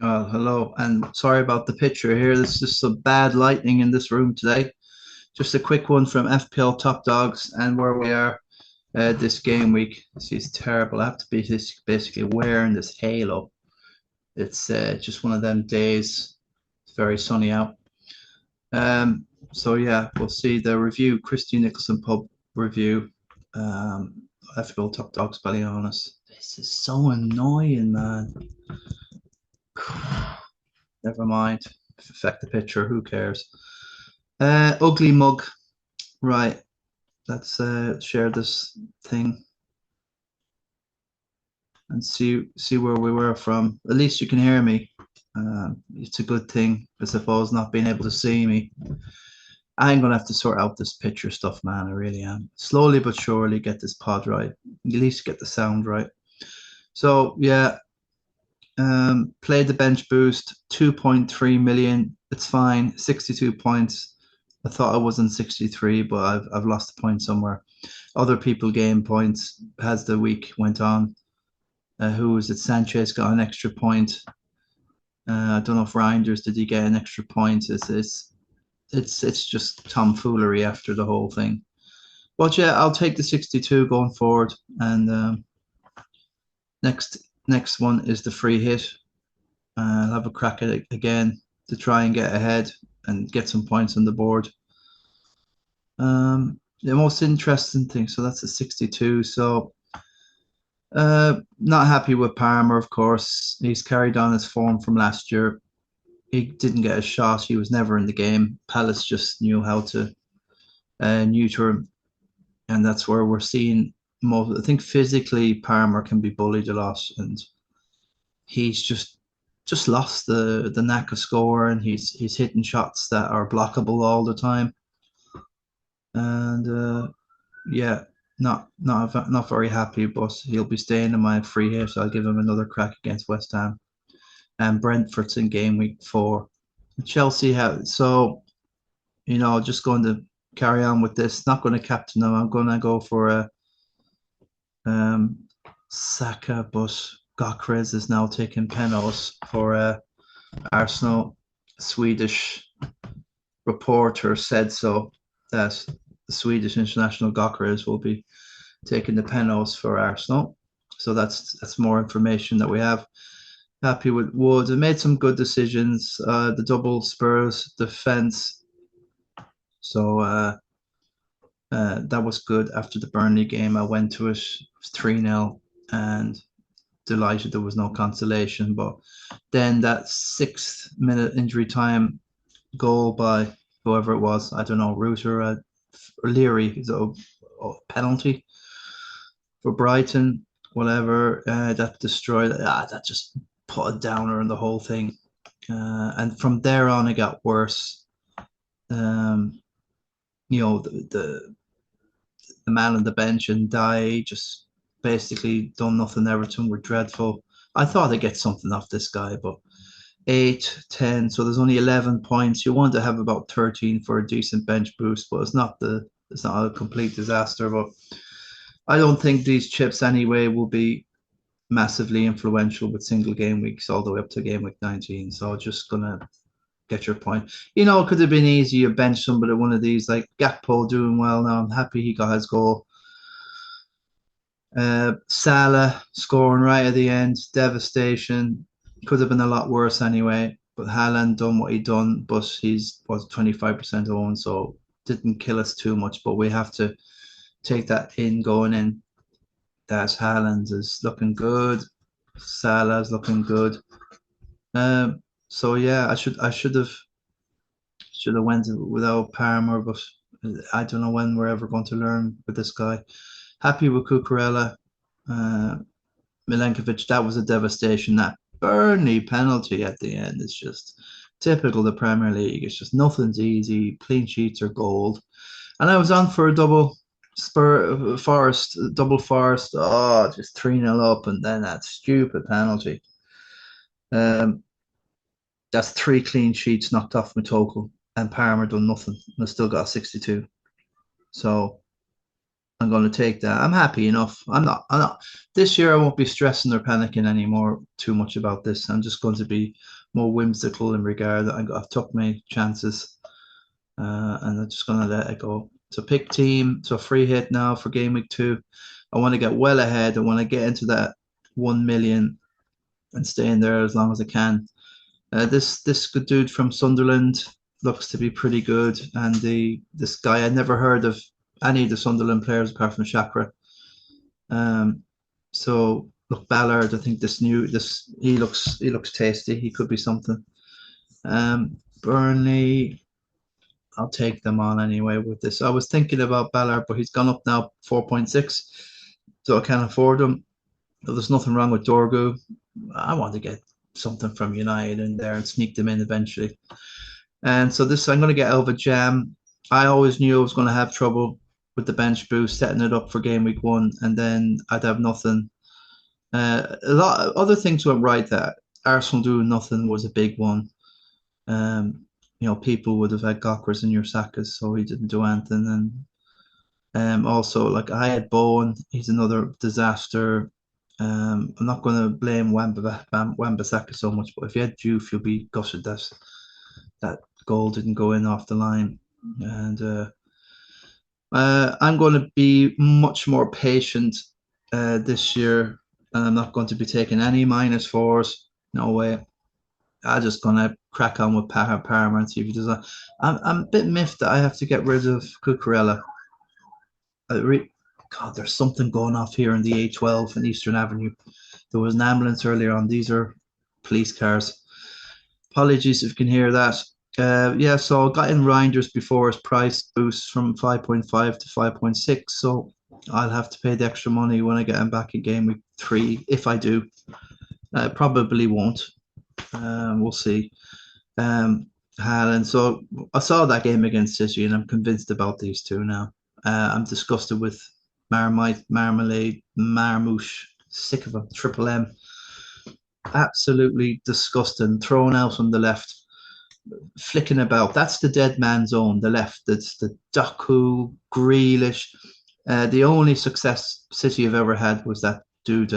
Hello, and sorry about the picture here. There's just some bad lighting in this room today. Just a quick one from FPL Top Dogs and where we are this game week. This is terrible. I have to be basically wearing this halo. It's just one of them days. It's very sunny out. So yeah, we'll see the review. Christy Nicholson pub review. Um, FPL Top Dogs Ballyhaunis. This is so annoying, man. Never mind. Affect the picture. Who cares? Ugly mug. Right. Let's share this thing and see where we were from. At least you can hear me. It's a good thing, I suppose, not being able to see me. I'm gonna have to sort out this picture stuff, man. I really am. Slowly but surely get this pod right. At least get the sound right. So yeah, played the bench boost, 2.3 million. It's fine. 62 points. I thought I was in 63, but I've lost a point somewhere. Other people gained points as the week went on. Who was it? Sanchez got an extra point. I don't know if Reinders did he get an extra point. It's just tomfoolery after the whole thing. But yeah, I'll take the 62 going forward. And next one is the free hit. I'll have a crack at it again to try and get ahead and get some points on the board. The most interesting thing, so that's a 62. So not happy with Palmer, of course. He's carried on his form from last year. He didn't get a shot. He was never in the game. Palace just knew how to neuter him, and that's where we're seeing most. I think physically Palmer can be bullied a lot, and he's just lost the knack of scoring. He's hitting shots that are blockable all the time, and yeah, not very happy. But he'll be staying in my free hit. So I'll give him another crack against West Ham and Brentford's in game week 4. Chelsea have so just going to carry on with this. Not going to captain them. I'm going to go for a um, Saka, but Gokres is now taking penalties for Arsenal. Swedish reporter said so that the Swedish international Gokres will be taking the penalties for Arsenal. So that's more information that we have. Happy with Wood. I made some good decisions. The double Spurs defense. So that was good. After the Burnley game, I went to it. It was 3-0 and delighted there was no consolation. But then that 6th minute injury time goal by whoever it was, I don't know, Reuter or Leary, is a penalty for Brighton, whatever, that destroyed. That just put a downer on the whole thing. And from there on, it got worse. Um, the man on the bench and Die just basically done nothing. Everton were dreadful. I thought I'd get something off this guy, but 8, 10. So there's only 11 points. You want to have about 13 for a decent bench boost, but it's not a complete disaster. But I don't think these chips anyway will be massively influential with single game weeks all the way up to game week 19. So just gonna get your point. It could have been easy to bench somebody one of these like Gakpo doing well now. I'm happy he got his goal. Salah scoring right at the end, devastation. Could have been a lot worse anyway. But Haaland done what he done, but he's was 25% owned, so didn't kill us too much. But we have to take that in going in. That Haaland is looking good. Salah's looking good. So yeah, I should have went without Palmer, but I don't know when we're ever going to learn with this guy. Happy with Cucurella. Uh, Milenkovic, that was a devastation. That Burnley penalty at the end is just typical of the Premier League. It's just nothing's easy. Clean sheets are gold. And I was on for a double Forest. Oh, just 3-0 up, and then that stupid penalty. Um, that's 3 clean sheets knocked off my total, and Palmer done nothing. And I still got a 62. So I'm going to take that. I'm happy enough. I'm not. This year, I won't be stressing or panicking anymore too much about this. I'm just going to be more whimsical in regard that I've took my chances, and I'm just going to let it go. So pick team. So free hit now for game week 2. I want to get well ahead. I want to get into that 1 million and stay in there as long as I can. This good dude from Sunderland looks to be pretty good, and the this guy I'd never heard of any of the Sunderland players apart from Shakra. Um, so look, Ballard, I think this he looks tasty. He could be something. Burnley, I'll take them on anyway with this. I was thinking about Ballard, but he's gone up now 4.6, so I can't afford him. There's nothing wrong with Dorgu. I want to get something from United in there and sneak them in eventually. And so this, I'm going to get out of a jam. I always knew I was going to have trouble with the bench boost, setting it up for game week 1, and then I'd have nothing. A lot of other things went right. That Arsenal doing nothing was a big one. People would have had Gockers and your Sakas, so he didn't do anything. And also, like I had Bowen, he's another disaster. I'm not going to blame Wan-Bissaka so much, but if you had Juve, you'll be gutted that that goal didn't go in off the line. And I'm going to be much more patient this year, and I'm not going to be taking any -4s. No way. I'm just going to crack on with Parma and see if he does that. I'm a bit miffed that I have to get rid of Cucurella. God, there's something going off here in the A12 in Eastern Avenue. There was an ambulance earlier on. These are police cars. Apologies if you can hear that. Yeah, so I got in Reinders before his price boost from 5.5 to 5.6. So I'll have to pay the extra money when I get him back in game week 3, if I do. Probably won't. We'll see. Haaland. So I saw that game against City, and I'm convinced about these two now. I'm disgusted with Marmite, Marmalade, Marmouche. Sick of him. Triple M. Absolutely disgusting. Thrown out on the left, flicking about. That's the dead man zone, the left. That's the Doku, Grealish. The only success City have ever had was that dude.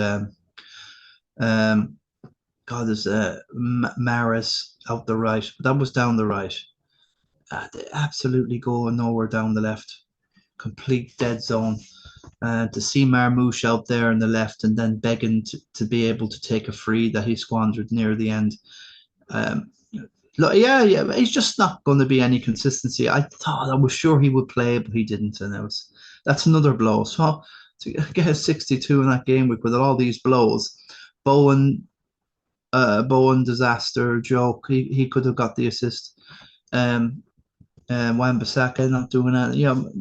Um, God, there's Maris out the right, but that was down the right. They absolutely going nowhere down the left. Complete dead zone. To see Marmouche out there on the left and then begging to be able to take a free that he squandered near the end. Um, yeah, he's just not going to be any consistency. I was sure he would play, but he didn't, and that's another blow. So to get a 62 in that game week with all these blows, Bowen, Bowen disaster joke. He could have got the assist. Um, Wan-Bissaka not doing that.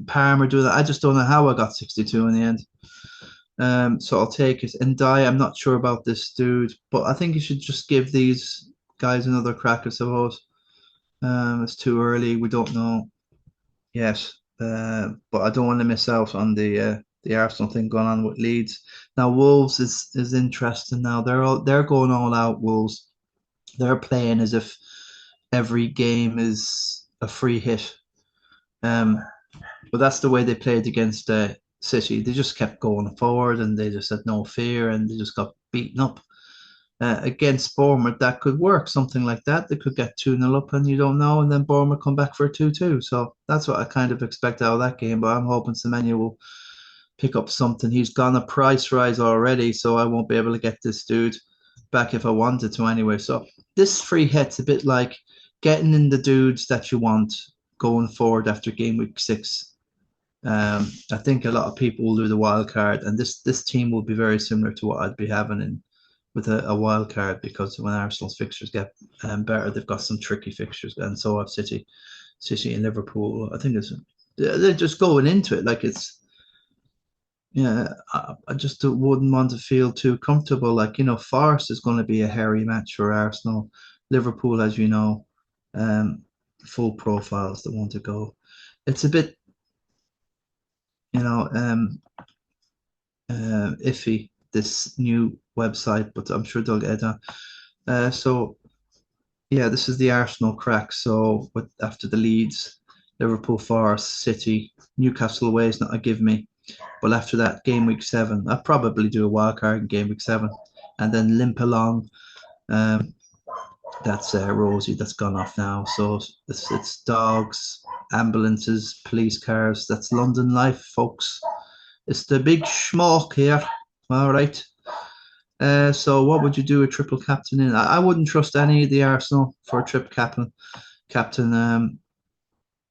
Palmer doing that. I just don't know how I got 62 in the end. So I'll take it. And I'm not sure about this dude, but I think you should just give these guys another crack, I suppose. It's too early. We don't know yet. But I don't want to miss out on the Arsenal thing going on with Leeds. Now Wolves is interesting. Now they're going all out. Wolves. They're playing as if every game is a free hit. But that's the way they played against City. They just kept going forward and they just had no fear and they just got beaten up. Against Bournemouth, that could work, something like that. They could get 2-0 up and you don't know, and then Bournemouth come back for a 2-2. So that's what I kind of expect out of that game. But I'm hoping Semenyo will pick up something. He's gone a price rise already, so I won't be able to get this dude back if I wanted to anyway. So this free hit's a bit like getting in the dudes that you want going forward after game week 6. I think a lot of people will do the wild card, and this team will be very similar to what I'd be having in with a wild card, because when Arsenal's fixtures get better, they've got some tricky fixtures, and so have City and Liverpool. I think they're just going into it like it's. Yeah, I just wouldn't want to feel too comfortable. Like, Forest is going to be a hairy match for Arsenal. Liverpool, as you know, um, full profiles that want to go. It's a bit, you know, um, iffy, this new website, but I'm sure they'll get it done. So, yeah, this is the Arsenal crack. So, after the Leeds, Liverpool, Forest, City, Newcastle away is not a give me. But after that, game week 7, I'll probably do a wild card in game week 7 and then limp along. Um, that's Rosie that's gone off now. So it's dogs, ambulances, police cars. That's London life, folks. It's the big schmuck here. All right. So what would you do a triple captain in? I wouldn't trust any of the Arsenal for a triple captain. Captain.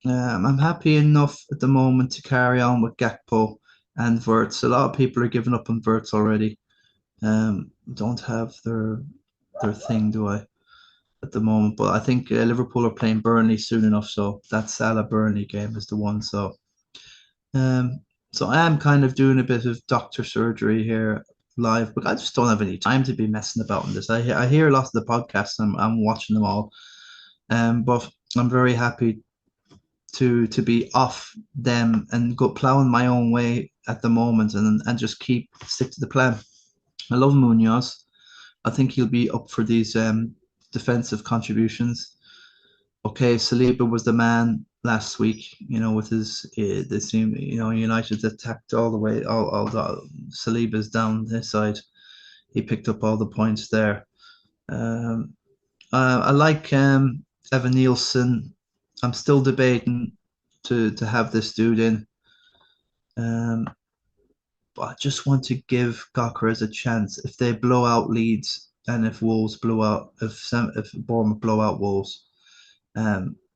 I'm happy enough at the moment to carry on with Gakpo and Verts. A lot of people are giving up on Verts already. Don't have their thing, do I, at the moment? But I think Liverpool are playing Burnley soon enough, so that Salah Burnley game is the one. Um, so I am kind of doing a bit of doctor surgery here live, but I just don't have any time to be messing about in this. I hear a lot of the podcasts. I'm watching them all, but I'm very happy to be off them and go plowing my own way at the moment and just stick to the plan. I love Munoz. I think he'll be up for these defensive contributions. Okay, Saliba was the man last week, with his the team, United attacked all the way, all the Saliba's down this side. He picked up all the points there. Um, I like Evan Nielsen. I'm still debating to have this dude in. Um, but I just want to give Gyökeres a chance. If they blow out Leeds and if Wolves blow out, if Bournemouth blow out Wolves,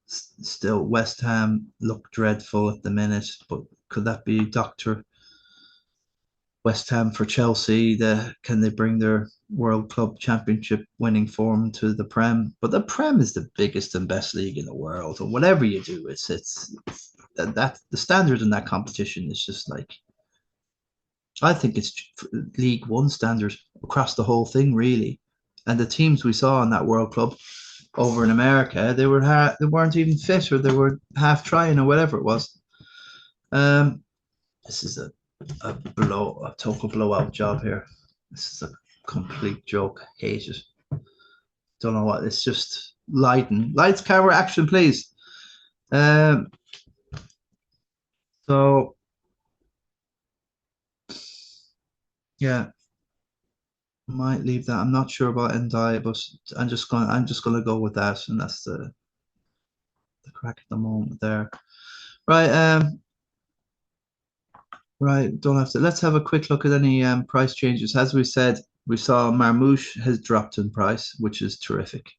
still West Ham look dreadful at the minute. But could that be Doctor West Ham for Chelsea? Can they bring their World Club Championship winning form to the Prem? But the Prem is the biggest and best league in the world, and whatever you do, it's that the standard in that competition is just like I think it's League One standard across the whole thing, really. And the teams we saw in that World Club over in America, they weren't even fit or they were half trying or whatever it was. Um, this is a total blowout job here. This is a complete joke. Hate it. Don't know what. It's just lighting. Lights, camera, action, please. Um, so yeah, might leave that. I'm not sure about Ndai, but I'm just gonna go with that, and that's the crack at the moment there. Right, right. Don't have to. Let's have a quick look at any price changes. As we said, we saw Marmouche has dropped in price, which is terrific.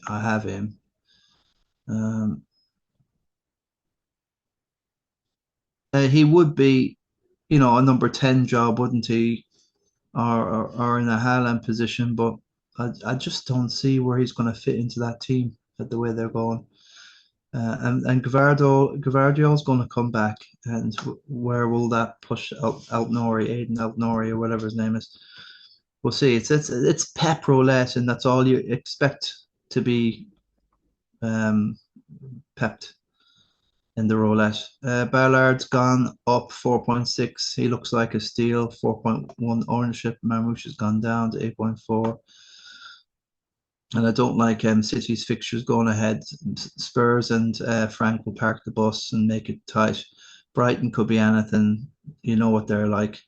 I have him. Um, he would be, a number 10 job, wouldn't he? Or in a Haaland position, but I just don't see where he's going to fit into that team at the way they're going. And Gvardiol's going to come back, and where will that push Nori, Aiden Nori, or whatever his name is? We'll see. It's Pep roulette, and that's all you expect to be um, pepped in the roulette. Ballard's gone up 4.6. He looks like a steal. 4.1 ownership. Marmouche has gone down to 8.4. And I don't like City's fixtures going ahead. Spurs and Frank will park the bus and make it tight. Brighton could be anything. You know what they're like,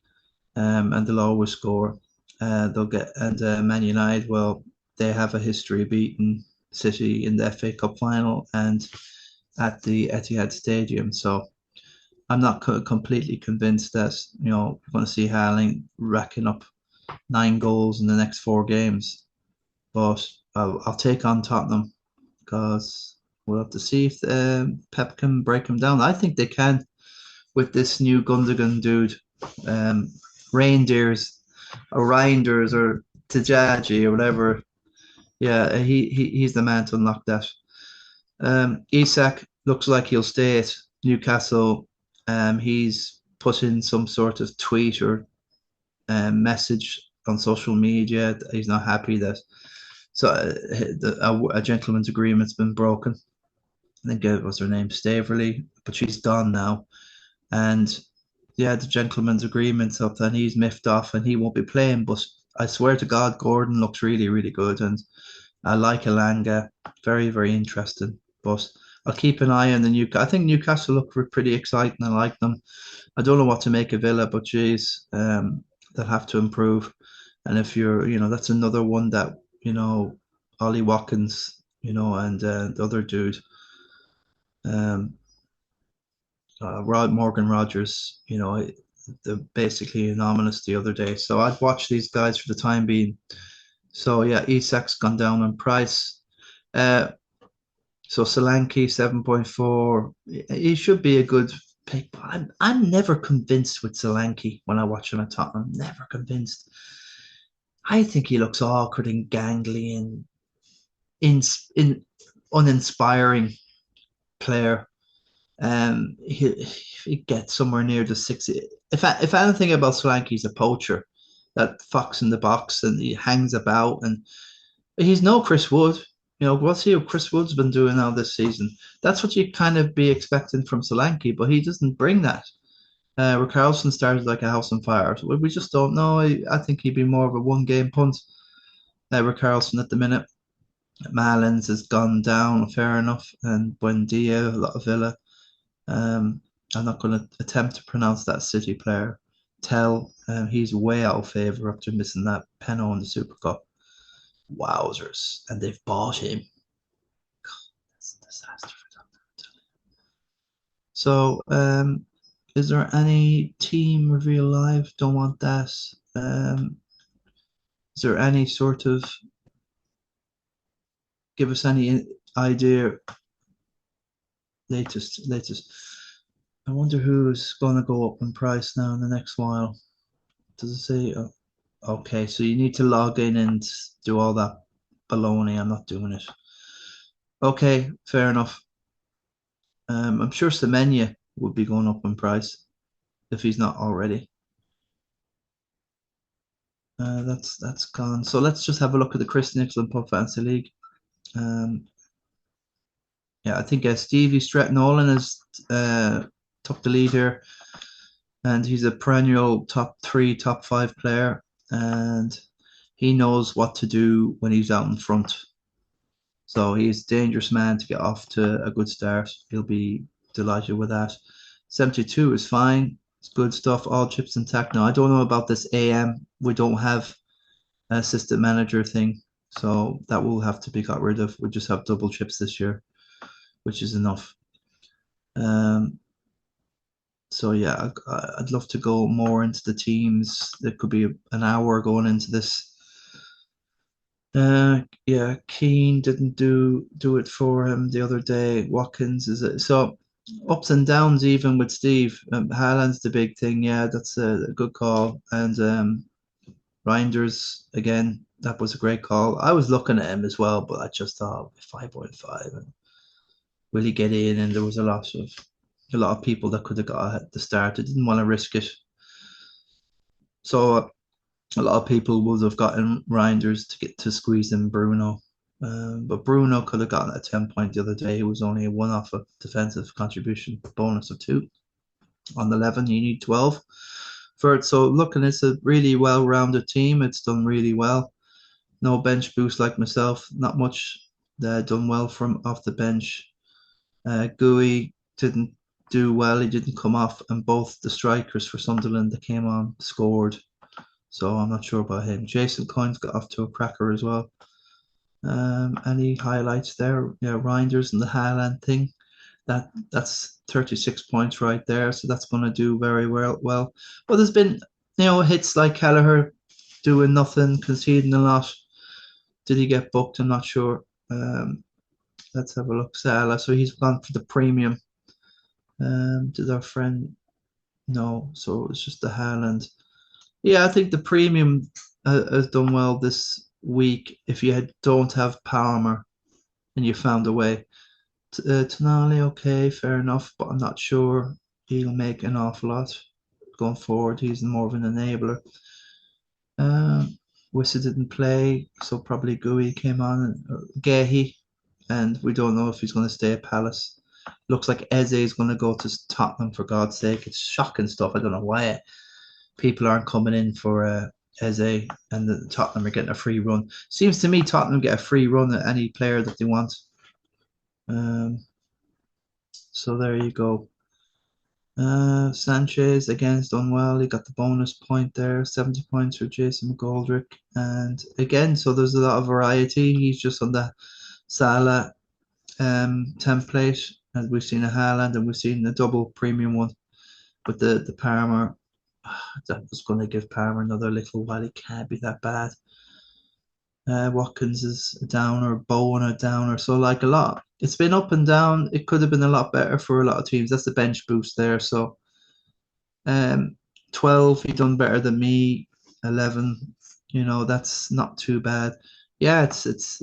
and they'll always score. They'll get and Man United. Well, they have a history of beating City in the FA Cup final and at the Etihad Stadium. So I'm not completely convinced that we're going to see Haaland racking up 9 goals in the next 4 games. But I'll take on Tottenham because we'll have to see if Pep can break them down. I think they can with this new Gundogan dude, Reindeers or Reinders or Tajaji or whatever. Yeah, he's the man to unlock that. Isak looks like he'll stay at Newcastle. He's put in some sort of tweet or message on social media that he's not happy that a gentleman's agreement's been broken. I think it was her name, Staverley, but she's gone now. And yeah, the gentleman's agreement's up and he's miffed off and he won't be playing. But I swear to God, Gordon looks really, really good. And I like Elanga. Very, very interesting. But I'll keep an eye on the Newcastle. I think Newcastle look pretty exciting. I like them. I don't know what to make of Villa, but geez, they'll have to improve. And if you're, that's another one that, Ollie Watkins, and the other dude, um, Rod Morgan Rogers, they're basically anomalous the other day. So I'd watch these guys for the time being. So yeah, Isak's gone down on price. Uh, so Solanke 7.4. He should be a good pick, but I'm never convinced with Solanke when I watch him at Tottenham. Never convinced. I think he looks awkward and gangly and in uninspiring player. He gets somewhere near the 60. If anything about Solanke, he's a poacher that fox in the box and he hangs about and he's no Chris Wood. What's he? Chris Wood's been doing now this season. That's what you kind of be expecting from Solanke, but he doesn't bring that. Richarlison started like a house on fire. So we just don't know. I think he'd be more of a one-game punt. Richarlison at the minute. Malins has gone down, fair enough, and Buendia, a lot of Villa. I'm not going to attempt to pronounce that City player. He's way out of favour after missing that penalty in the Super Cup. Wowzers. And they've bought him. That's a disaster for them. So, is there any team reveal live? Don't want that. Is there any sort of give us any idea? Latest. I wonder who's going to go up in price now in the next while. Does it say? Oh, okay, so you need to log in and do all that baloney. I'm not doing it. Okay, fair enough. I'm sure Semenya would be going up in price if he's not already. That's gone. So let's just have a look at the Chris Nicholson Pub Fantasy League. Yeah, I think Stevie Stratton has took the lead here, and he's a perennial top three, top five player, and he knows what to do when he's out in front. So he's a dangerous man to get off to a good start. He'll be delighted with that. 72 is fine. It's good stuff. All chips intact. Now, I don't know about this AM. We don't have an assistant manager thing. So that will have to be got rid of. We just have double chips this year, which is enough. So yeah, I'd love to go more into the teams. There could be an hour going into this. Yeah, Keane didn't do it for him the other day. Watkins is it? So ups and downs even with Steve. Haaland's the big thing. Yeah, that's a good call. And Reinders again, that was a great call. I was looking at him as well, but I just thought 5.5 and will he get in? And there was a lot of people that could have got at the start. I didn't want to risk it. So a lot of people would have gotten Reinders to get to squeeze in Bruno. But Bruno could have gotten a 10 point the other day. It was only a one off of defensive contribution bonus of 2. On 11, you need 12 for it. So looking, it's a really well-rounded team. It's done really well. No bench boost like myself. Not much done well from off the bench. Gui didn't do well. He didn't come off, and both the strikers for Sunderland that came on scored. So I'm not sure about him. Jason Coyne's got off to a cracker as well. Any highlights there? Yeah, Reinders and the Haaland thing. That's 36 points right there. So that's going to do very well. Well, there's been hits like Kelleher doing nothing, conceding a lot. Did he get booked? I'm not sure. Let's have a look. Salah. So he's gone for the premium. Did our friend? No. So it's just the Haaland. Yeah, I think the premium has done well this week. If you don't have Palmer and you found a way, Tonali, okay, fair enough, but I'm not sure he'll make an awful lot going forward. He's more of an enabler. Wissa didn't play, so probably Gui came on, Gehi, and we don't know if he's going to stay at Palace. Looks like Eze is going to go to Tottenham, for God's sake. It's shocking stuff. I don't know why people aren't coming in for Eze and the Tottenham are getting a free run. Seems to me Tottenham get a free run at any player that they want. So there you go. Sanchez again has done well. He got the bonus point there, 70 points for Jason McGoldrick. And again, so there's a lot of variety. He's just on the Salah template, and we've seen a Haaland and we've seen the double premium one with the Parma. That was going to give Parma another little while. He can't be that bad. Watkins is a downer, Bowen a downer. So like a lot, it's been up and down. It could have been a lot better for a lot of teams. That's the bench boost there. So 12, he done better than me. 11, that's not too bad. Yeah, it's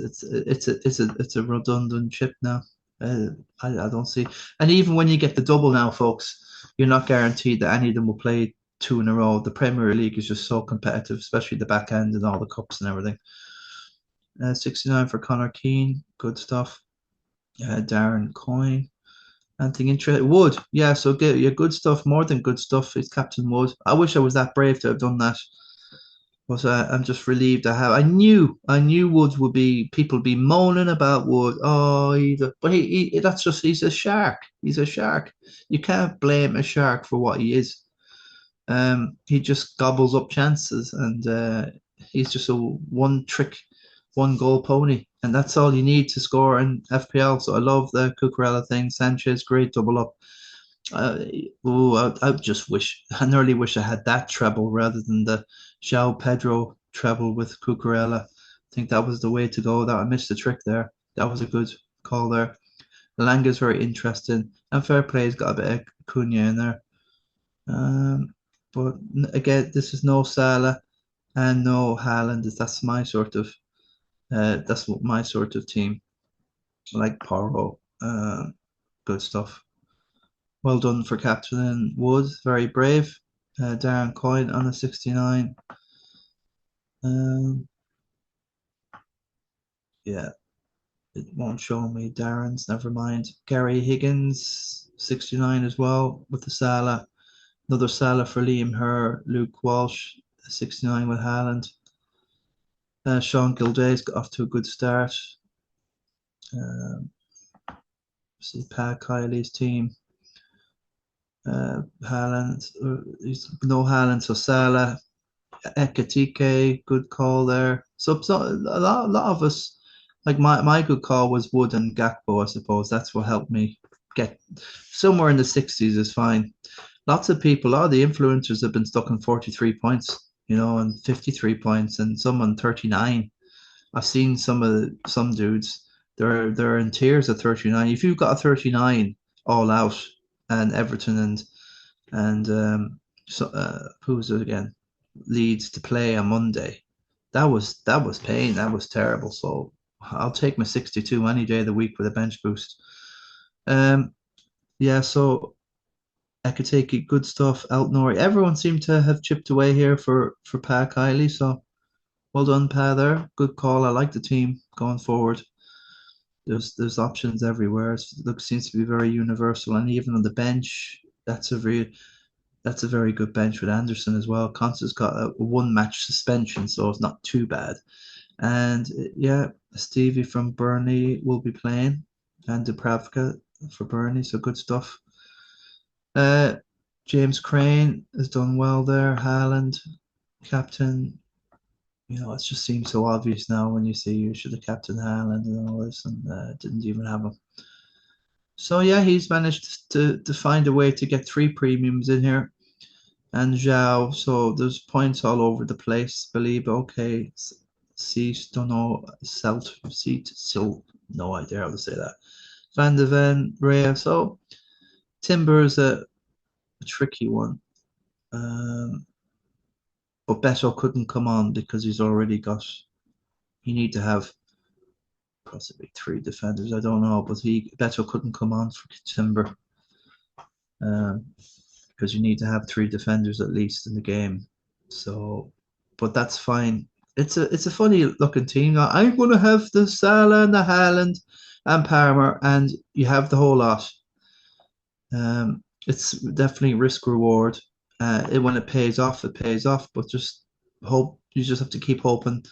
a redundant chip now. Uh, I don't see. And even when you get the double now, folks, you're not guaranteed that any of them will play two in a row. The Premier League is just so competitive, especially the back end and all the cups and everything. 69 for Connor Keane, good stuff. Darren Coyne. Anything interesting? Wood, yeah. So get your good stuff, more than good stuff. Is Captain Wood. I wish I was that brave to have done that, but I'm just relieved I have. I knew Wood would be people be moaning about Wood. Oh, but that's just he's a shark. He's a shark. You can't blame a shark for what he is. He just gobbles up chances, and he's just a one trick, one goal pony, and that's all you need to score in FPL. So I love the Cucurella thing. Sanchez, great double up. Uh, I just wish, I nearly wish I had that treble rather than the João Pedro treble with Cucurella. I think that was the way to go. That I missed the trick there. That was a good call there. Langa's very interesting, and fair play's got a bit of Cunha in there. Um, but again, this is no Salah and no Haaland. That's what my sort of team. I like Porro. Good stuff. Well done for Captain Wood. Very brave. Darren Coyne on a 69. Um, yeah, it won't show me Darren's. Never mind. Gary Higgins, 69 as well with the Salah. Another Salah for Liam Herr. Luke Walsh, 69 with Haaland. Sean Gilday's got off to a good start. Um, see Pat Kiley's team. Haaland, no Haaland, so Salah, Ekatike, good call there. So a lot of us, like my good call was Wood and Gakpo, I suppose. That's what helped me get somewhere in the 60s is fine. Lots of people, a lot of the influencers have been stuck in 43 points, and 53 points, and some on 39. I've seen some dudes, they're in tiers of 39. If you've got a 39 all out and Everton and so who was it again? Leeds to play on Monday. That was pain. That was terrible. So I'll take my 62 any day of the week with a bench boost. Um, yeah. So I could take it. Good stuff. Eltonori. Everyone seemed to have chipped away here for Pa Kiley. So well done, Pa. There. Good call. I like the team going forward. There's options everywhere. It seems to be very universal, and even on the bench, that's a very good bench with Anderson as well. Constance got a one match suspension, so it's not too bad. And yeah, Stevie from Burnley will be playing, and Dubravka for Burnley, so good stuff. Uh, James Crane has done well there. Haaland, captain. It just seems so obvious now when you see you should have captain Haaland and all this, and didn't even have him. So yeah, he's managed to find a way to get three premiums in here and Zhao. So there's points all over the place. Believe okay. Seat, don't know. Seat, still no idea how to say that. Van de Ven, Rea. So Timber is a tricky one. But Beto couldn't come on because he's already got. You need to have possibly three defenders. I don't know, but Beto couldn't come on for Timber. Because you need to have three defenders at least in the game. So, but that's fine. It's a funny looking team. Now, I'm going to have the Salah and the Haaland and Palmer, and you have the whole lot. It's definitely risk reward. When it pays off, it pays off. But just hope you just have to keep hoping.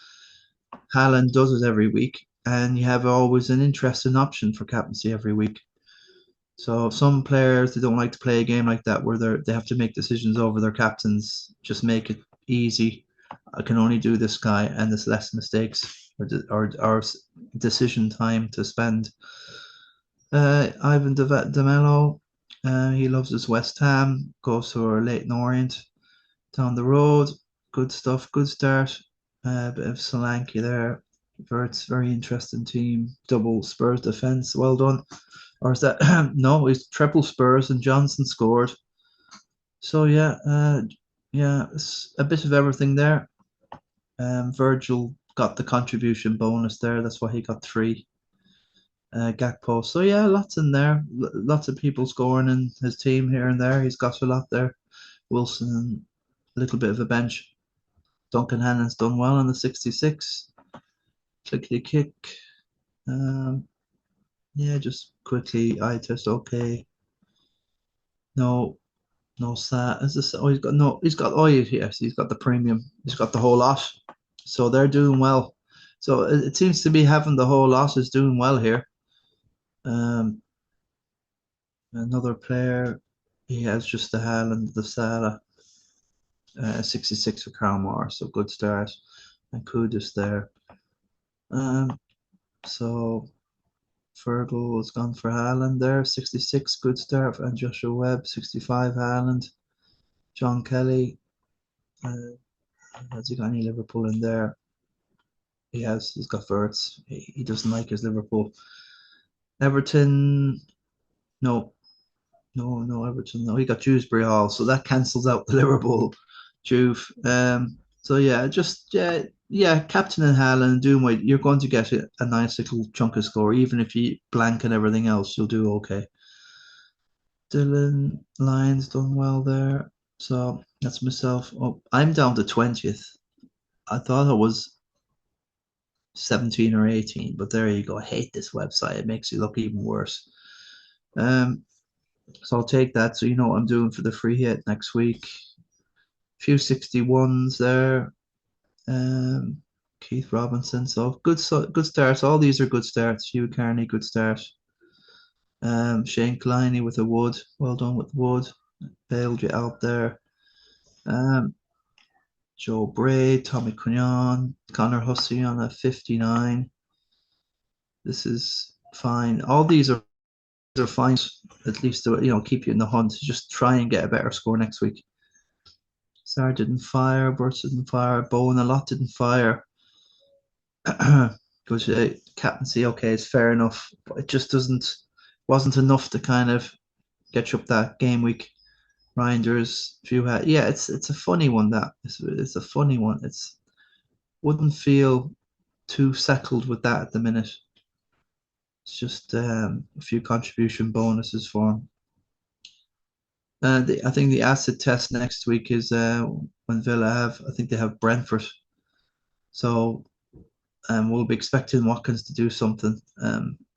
Haaland does it every week, and you have always an interesting option for captaincy every week. So some players they don't like to play a game like that where they have to make decisions over their captains. Just make it easy. I can only do this guy, and there's less mistakes or decision time to spend. Ivan De Mello, he loves his West Ham. Goes to our Leighton Orient down the road. Good stuff. Good start. Bit of Solanke there. Vert's very interesting team. Double Spurs defense. Well done. Or is that no? It's triple Spurs and Johnson scored. So yeah, it's a bit of everything there. Virgil got the contribution bonus there. That's why he got three. Gakpo. So yeah, lots in there. Lots of people scoring in his team here and there. He's got a lot there. Wilson, a little bit of a bench. Duncan Hannon's done well on the 66. Clickety kick. Um, yeah, just quickly eye test. Okay. No, no sat. Is this? Oh, he's got no. He's got. Oh, yes, he's got the premium. He's got the whole lot. So they're doing well. So it seems to be having the whole lot is doing well here. Um, Another player, he has just the Haaland, the Salah, 66 for Crowmore, so good start. And Kudus there. Um, so Fergal has gone for Haaland there, 66, good start. And Joshua Webb, 65, Haaland. John Kelly, uh, has he got any Liverpool in there? He has, he's got Verts. He doesn't like his Liverpool. Everton, no, no, Everton. No, he got Dewsbury Hall, so that cancels out the Liverpool Juve. So yeah, just yeah, captain and Haaland doing what you're going to get a nice little chunk of score, even if you blank and everything else, you'll do okay. Dylan Lyons done well there. So that's myself. Oh, I'm down to 20th. I thought I was 17 or 18, but there you go. I hate this website. It makes you look even worse. Um, so I'll take that. So you know what I'm doing for the free hit next week. Few 61s there. Um, Keith Robinson. So good starts. All these are good starts. Hugh Carney, good start. Shane Kleiny with a wood. Well done with wood. Bailed you out there. Um, Joe Bray, Tommy Quignon, Connor Hussey on a 59. This is fine. All these are fine. At least to, keep you in the hunt. Just try and get a better score next week. Sarr didn't fire. Burt didn't fire. Bowen a lot didn't fire. Because captaincy, okay, it's fair enough, but it just wasn't enough to kind of get you up that game week. Reinders, if you had, yeah, it's a funny one that it's a funny one. It's wouldn't feel too settled with that at the minute. It's just a few contribution bonuses for him. I think the acid test next week is when Villa have, I think they have Brentford. So we'll be expecting Watkins to do something.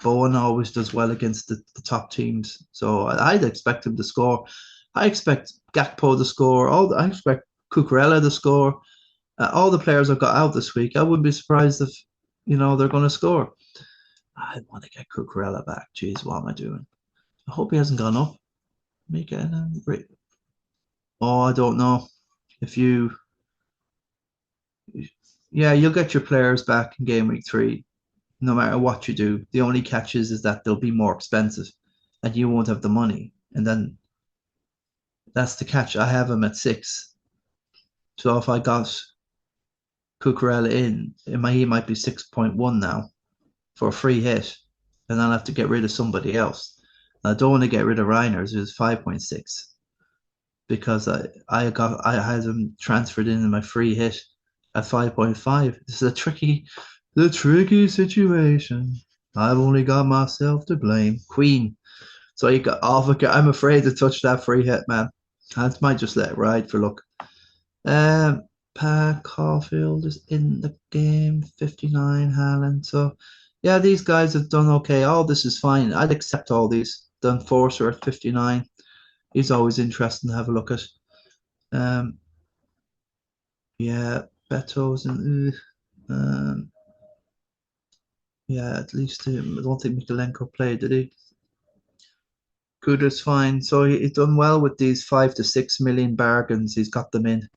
Bowen always does well against the top teams, so I'd expect him to score. I expect Gakpo to score. I expect Cucurella to score. All the players I've got out this week, I wouldn't be surprised if they're going to score. I want to get Cucurella back. Jeez, what am I doing? I hope he hasn't gone up. Make it. Oh, I don't know. If you, yeah, you'll get your players back in game week 3 no matter what you do. The only catch is that they'll be more expensive and you won't have the money. And then that's the catch. I have him at 6. So if I got Cucurella in, he might be 6.1 now for a free hit. And I'll have to get rid of somebody else. I don't want to get rid of Reiners, who's 5.6, because I had him transferred in my free hit at 5.5. This is the tricky situation. I've only got myself to blame. Queen. So you got I'm afraid to touch that free hit, man. I might just let it ride for luck. Pat Caulfield is in the game, 59, Haaland. So yeah, these guys have done okay. All this is fine. I'd accept all these. Done Forcer at 59. He's always interesting to have a look at. Um, yeah, Beto's and yeah, at least I don't think Mikalenko played, did he? Good is fine. So he's done well with these 5 to 6 million bargains. He's got them in.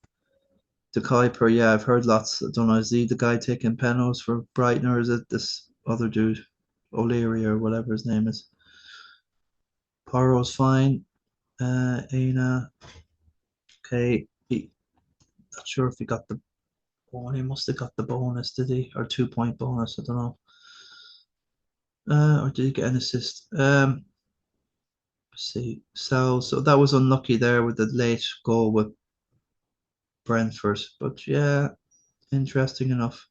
The Kuiper, yeah, I've heard lots. I don't know, is he the guy taking penalties for Brighton or is it this other dude, O'Leary or whatever his name is? Porro's fine. Aina, okay. Not sure if he got the he must have got the bonus, did he? Or 2 point bonus, I don't know. Or did he get an assist? Let's see. So that was unlucky there with the late goal with Brentford. But yeah, interesting enough.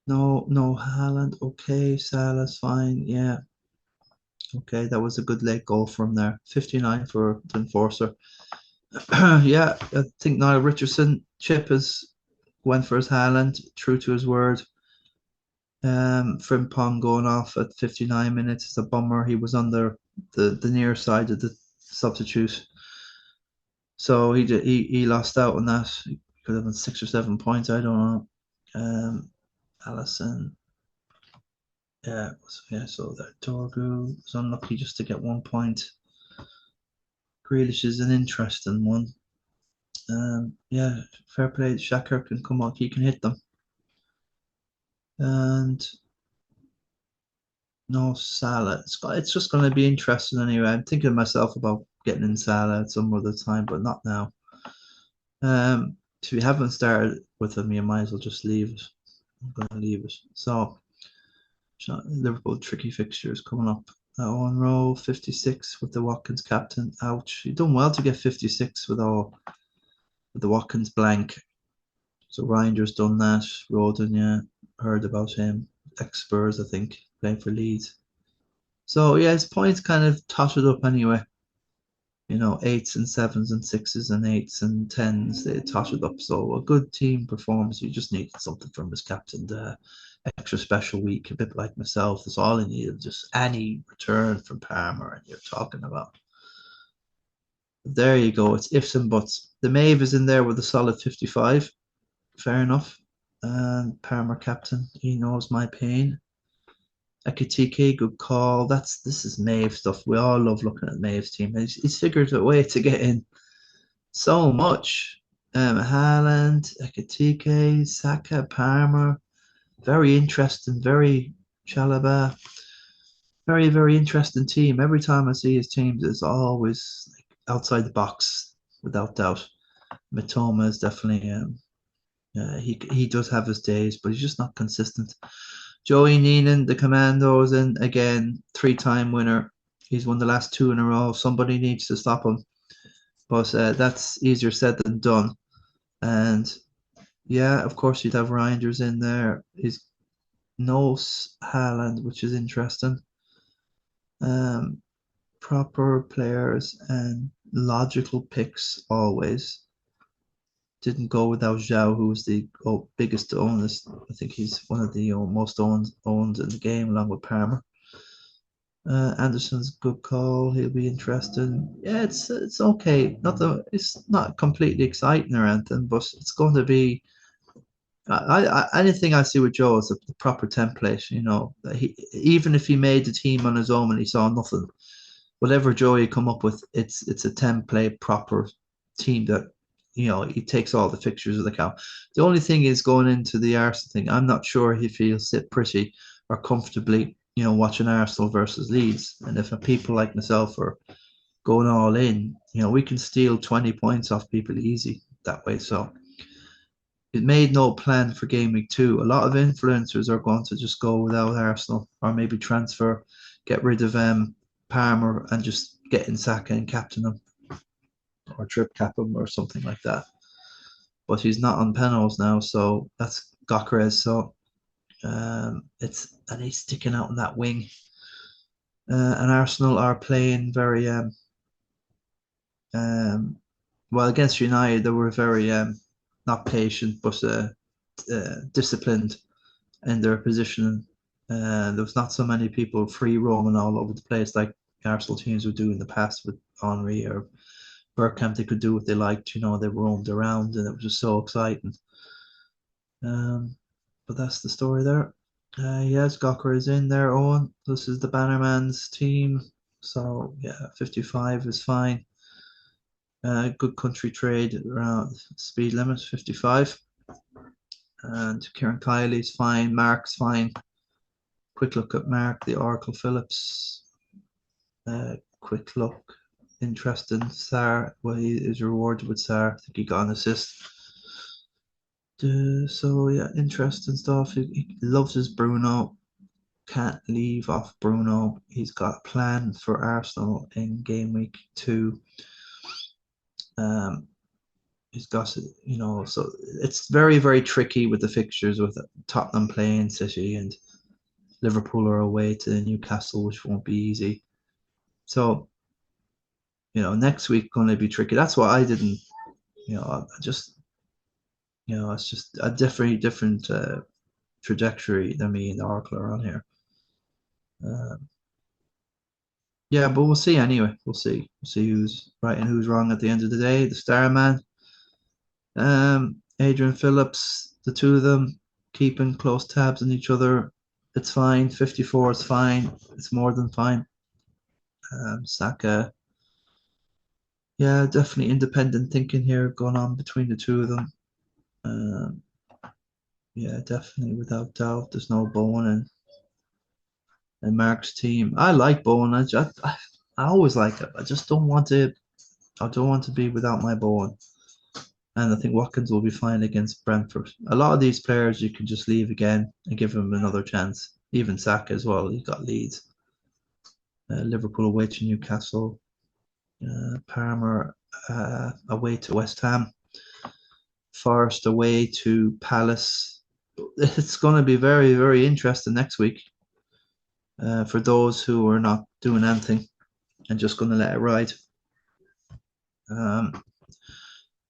No Haaland. Okay, Salah's fine. Yeah. Okay, that was a good late goal from there. 59 for the enforcer. Yeah, I think Niall Richardson, Chip has went for his Haaland, true to his word. Frimpong going off at 59 minutes is a bummer. He was on the near side of the substitute. So he lost out on that. He could have been 6 or 7 points, I don't know. Allison, yeah, so that Dorgu was unlucky just to get 1 point. Grealish is an interesting one. Yeah, fair play. Shaka can come on, he can hit them. And no Salah. It's just going to be interesting anyway. I'm thinking myself about getting in Salah at some other time, but not now. If you haven't started with him, you might as well just leave it. I'm going to leave it. So, Liverpool tricky fixtures coming up. Owen Rowe, 56 with the Watkins captain. Ouch. You've done well to get 56 with the Watkins blank. So Reinder's done that. Roden, yeah, heard about him. Ex Spurs, I think, playing for Leeds. So yeah, his points kind of totted up anyway. You know, eights and sevens and sixes and eights and tens, they totted up. So a good team performance. You just needed something from his captain. Extra special week, a bit like myself. That's all he needed. Just any return from Palmer, and you're talking about. There you go. It's ifs and buts. The Mave is in there with a solid 55. Fair enough. And Palmer captain, he knows my pain. Ekitike, good call. This is Maeve stuff. We all love looking at Maeve's team. He's figured a way to get in so much. Haaland, Ekitike, Saka, Palmer. Very interesting. Very Chalaba. Very, very interesting team. Every time I see his teams, it's always like outside the box, without doubt. Matoma is definitely he does have his days, but he's just not consistent. Joey Neenan, the Commandos, and again, 3 time winner. He's won the last two in a row. Somebody needs to stop him, but that's easier said than done. And yeah, of course, you'd have Reinders in there. He's no Haaland, which is interesting. Um, Proper players and logical picks always. Didn't go without Zhao, who was the biggest owners. I think he's one of the most owned in the game, along with Palmer. Anderson's a good call. He'll be interested. Yeah, it's okay. It's not completely exciting or anything, but it's going to be. Anything I see with Joe is the proper template. You know, even if he made the team on his own and he saw nothing, whatever Joey come up with, it's a template proper team that he takes all the fixtures of the account. The only thing is going into the Arsenal thing. I'm not sure if he'll sit pretty or comfortably, watching Arsenal versus Leeds. And if people like myself are going all in, we can steal 20 points off people easy that way. So it made no plan for game week 2. A lot of influencers are going to just go without Arsenal or maybe transfer, get rid of Palmer and just get in Saka and captain him or trip cap him or something like that. But he's not on penalties now, so that's Gokres. So and he's sticking out in that wing. And Arsenal are playing very well against United. They were very not patient, but disciplined in their positioning. There was not so many people free roaming all over the place like Arsenal teams would do in the past with Henry or Bergkamp. They could do what they liked, they roamed around and it was just so exciting. But that's the story there. Yes, Gawker is in there, Owen. This is the Bannerman's team. So yeah, 55 is fine. Good country trade around speed limit 55. And Kieran Kiley's fine. Mark's fine. Quick look at Mark, the Oracle Phillips. Quick look. Interesting. Sar, well, he is rewarded with Sar. I think he got an assist. So yeah, interesting stuff. He loves his Bruno. Can't leave off Bruno. He's got a plan for Arsenal in game week 2. Um, he's got, so it's very, very tricky with the fixtures with Tottenham playing City and Liverpool are away to Newcastle, which won't be easy. So, next week going to be tricky. That's why I didn't, I just, it's just a different trajectory than me and Oracle are on here. Yeah, but we'll see anyway. We'll see. We'll see who's right and who's wrong at the end of the day. The star man, Adrian Phillips, the two of them keeping close tabs on each other. It's fine. 54 is fine. It's more than fine. Saka, yeah, definitely independent thinking here going on between the two of them. Yeah, definitely without doubt. There's no Bowen and Mark's team. I like Bowen. I always like it. I just don't want to. I don't want to be without my Bowen. And I think Watkins will be fine against Brentford. A lot of these players you can just leave again and give them another chance. Even Saka as well. He's got Leeds. Liverpool away to Newcastle. Palmer away to West Ham. Forest away to Palace. It's going to be very, very interesting next week for those who are not doing anything and just going to let it ride.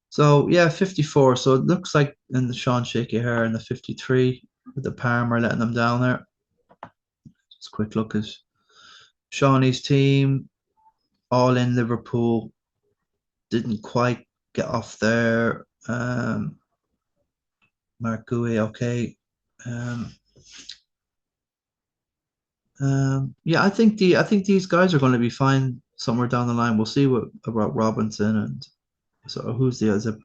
So yeah, 54. So it looks like in the Sean Shaky Hair and the 53 with the Palmer letting them down there. Just a quick look at Shawnee's team, all in Liverpool. Didn't quite get off there. Mark Gouy, okay. Yeah, I think these guys are going to be fine somewhere down the line. We'll see what about Robinson and so who's the other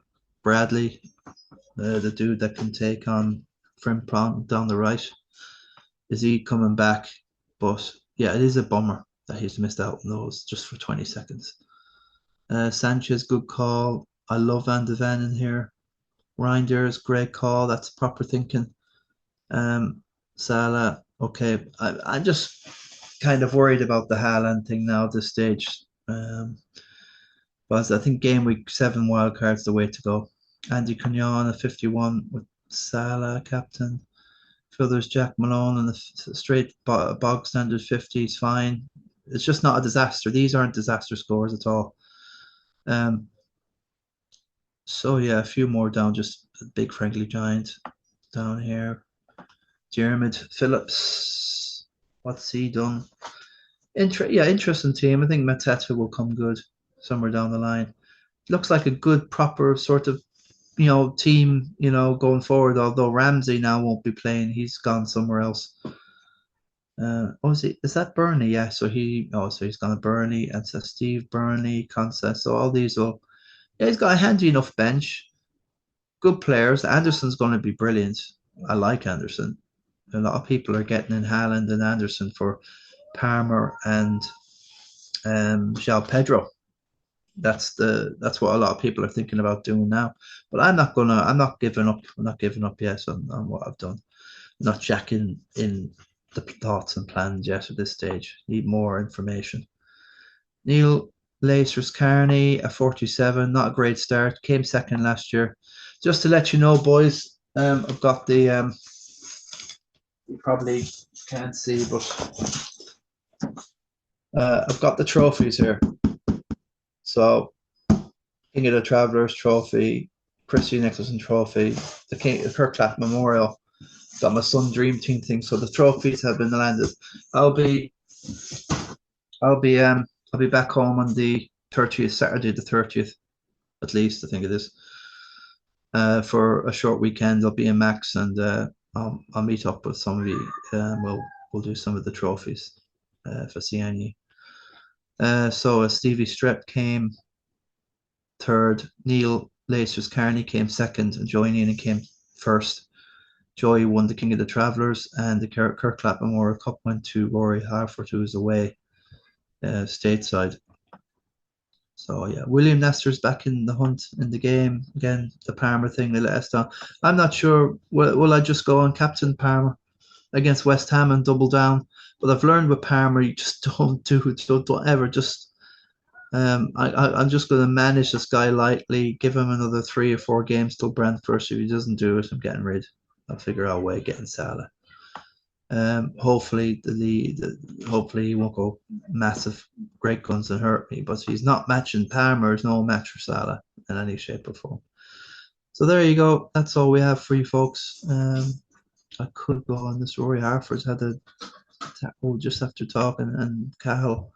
Bradley, the dude that can take on Frimpong down the right. Is he coming back? But yeah, it is a bummer that he's missed out on those just for 20 seconds. Sanchez, good call. I love Van de Ven in here. Reinders, great call. That's proper thinking. Salah, okay. I'm just kind of worried about the Haaland thing now at this stage. But I think game week 7 wildcard's the way to go. Andy Cunyon at 51 with Salah captain. Phil, there's Jack Malone and the straight bog standard 50 is fine. It's just not a disaster. These aren't disaster scores at all. So yeah, a few more down, just a big friendly giant down here. Jeremy Phillips, what's he done? Interesting team. I think Mateta will come good somewhere down the line. Looks like a good, proper sort of, team, going forward. Although Ramsey now won't be playing, he's gone somewhere else. Is that Burnley? Yeah, so he's gone to Burnley, and so Steve Burnley, Concept. So all these will, yeah, he's got a handy enough bench. Good players. Anderson's going to be brilliant. I like Anderson. A lot of people are getting in Haaland and Anderson for Palmer and João Pedro. That's what a lot of people are thinking about doing now. But I'm not giving up. I'm not giving up yet on what I've done. I'm not checking in the thoughts and plans yet at this stage. Need more information. Neil Lacers Carney, a 47, not a great start. Came second last year. Just to let you know, boys, I've got the you probably can't see, but I've got the trophies here. So, King of the Travellers Trophy, Christy Nicholson Trophy, the Kirkcliffe Memorial. Got my Sun Dream Team thing. So the trophies have been landed. I'll be back home on the 30th, Saturday the 30th, at least I think it is. For a short weekend, I'll be in Max, and I'll meet up with some of you. We'll do some of the trophies if I see any. So Stevie Strett came third, Neil Lacers Carney came second, and Joey Neenan came first. Joey won the King of the Travellers, and the Kirk Clapham Memorial Cup went to Rory Harford, who was away stateside. So yeah, William Nestor's back in the hunt in the game again. The Parma thing they let us down. I'm not sure. Will I just go on captain Parma against West Ham and double down? But I've learned with Parma, you just don't do it. Don't ever just. I'm just going to manage this guy lightly. Give him another 3 or 4 games till Brentford. If he doesn't do it, I'm getting rid. I'll figure out a way of getting Salah. Hopefully hopefully he won't go massive great guns and hurt me. But if he's not matching Palmer, there's no match for Salah in any shape or form. So there you go. That's all we have for you folks. I could go on this. Rory Harford's had a tackle just after talking, and Cahill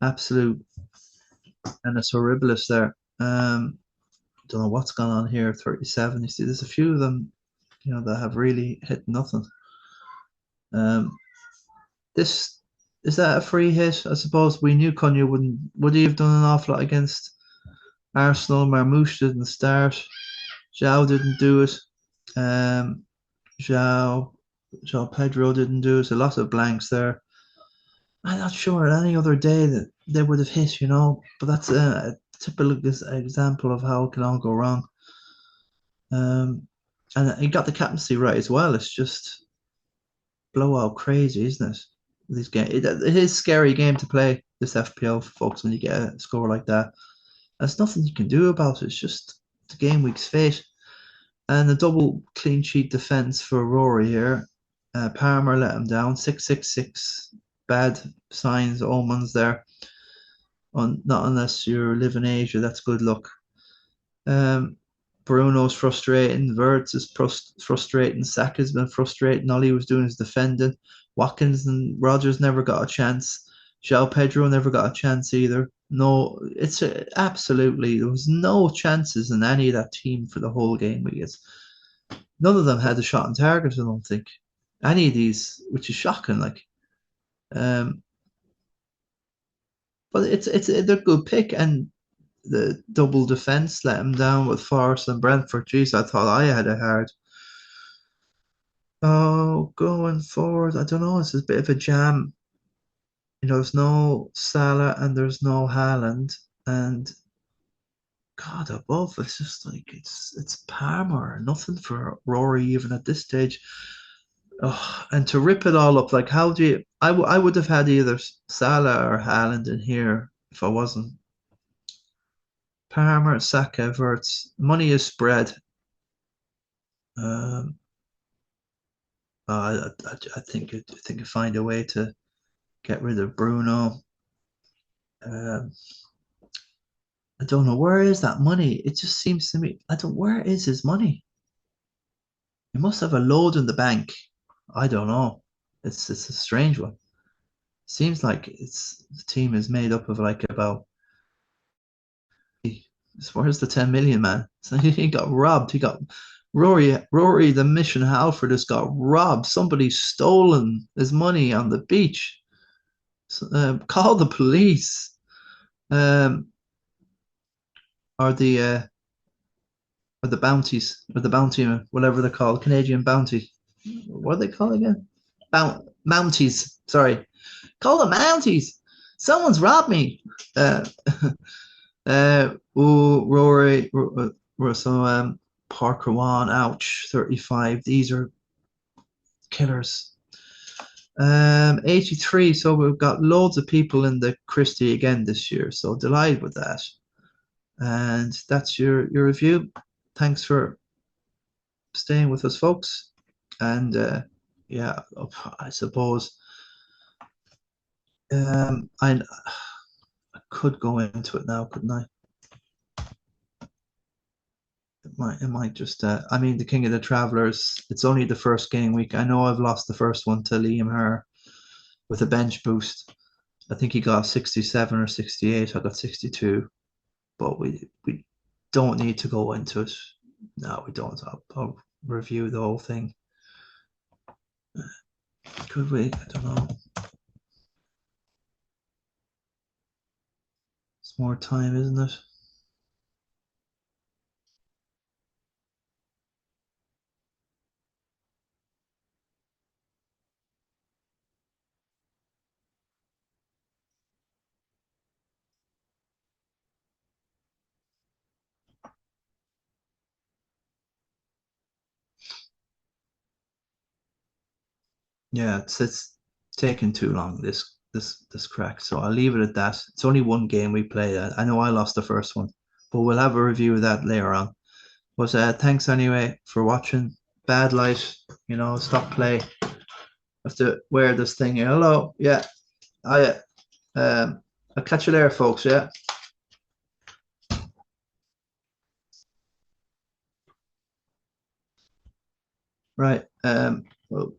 absolute and it's horribilis there. Don't know what's gone on here. 37. You see, there's a few of them, that have really hit nothing. This is that a free hit? I suppose we knew Cunha would he have done an awful lot against Arsenal. Marmouche didn't start. João didn't do it. João Pedro didn't do it. A lot of blanks there. I'm not sure any other day that they would have hit, but that's a typical example of how it can all go wrong. And he got the captaincy right as well. It's just blowout crazy, isn't it? These games, it is a scary game to play, this FPL, folks, when you get a score like that. There's nothing you can do about it. It's just the game week's fate. And a double clean sheet defense for Rory here. Palmer let him down. 666. Bad signs, omens there. Not unless you live in Asia, that's good luck. Bruno's frustrating. Wirtz is frustrating. Saka's been frustrating. All he was doing is defending. Watkins and Rogers never got a chance. João Pedro never got a chance either. No, it's absolutely, there was no chances in any of that team for the whole game. Because none of them had a shot on target, I don't think. Any of these, which is shocking. But they're good pick, and the double defense let him down with Forest and Brentford. Jeez, I thought I had it hard. Oh, going forward, I don't know. It's a bit of a jam. There's no Salah and there's no Haaland, and God above, it's just like it's Palmer, nothing for Rory even at this stage. Oh, and to rip it all up, like how do you? I would have had either Salah or Haaland in here if I wasn't. Palmer, Saka, Wirtz. Money is spread. Um, I think you find a way to get rid of Bruno. I don't know, where is that money. It just seems to me, where is his money? He must have a load in the bank. I don't know. It's a strange one. Seems like the team is made up of like about. Where's the 10 million man? So he got robbed. He got Rory, the mission Halford has got robbed. Somebody's stolen his money on the beach. So, call the police. Or the bounties, or the bounty, whatever they're called, Canadian bounty. What are they called again? Mounties. Sorry, call them Mounties. Someone's robbed me. Rory. So Parker one. Ouch. 35. These are killers. 83. So we've got loads of people in the CHRISTY again this year. So delighted with that. And that's your review. Thanks for staying with us, folks. And yeah, I suppose I could go into it now, couldn't I? It might just. I mean, the King of the Travellers. It's only the first game week. I know I've lost the first one to Liam Herr with a bench boost. I think he got 67 or 68. I got 62. But we don't need to go into it. No, we don't. I'll review the whole thing. Could we? I don't know. more time, isn't it? Yeah, it's taking too long, this crack. So I'll leave it at that. It's only one game we played. I know I lost the first one, but we'll have a review of that later on. But thanks anyway for watching. Bad light, stop play. Have to wear this thing here. Hello, yeah. I I'll catch you there, folks. Yeah, right. We'll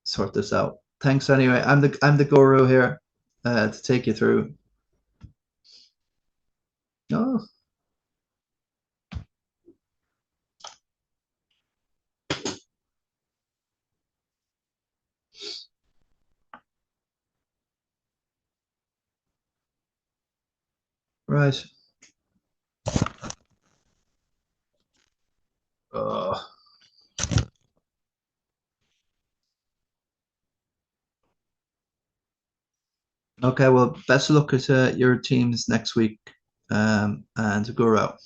sort this out. Thanks anyway. I'm the guru here, to take you through. Oh, right. Oh. Okay, well, best of luck at your teams next week, and go out.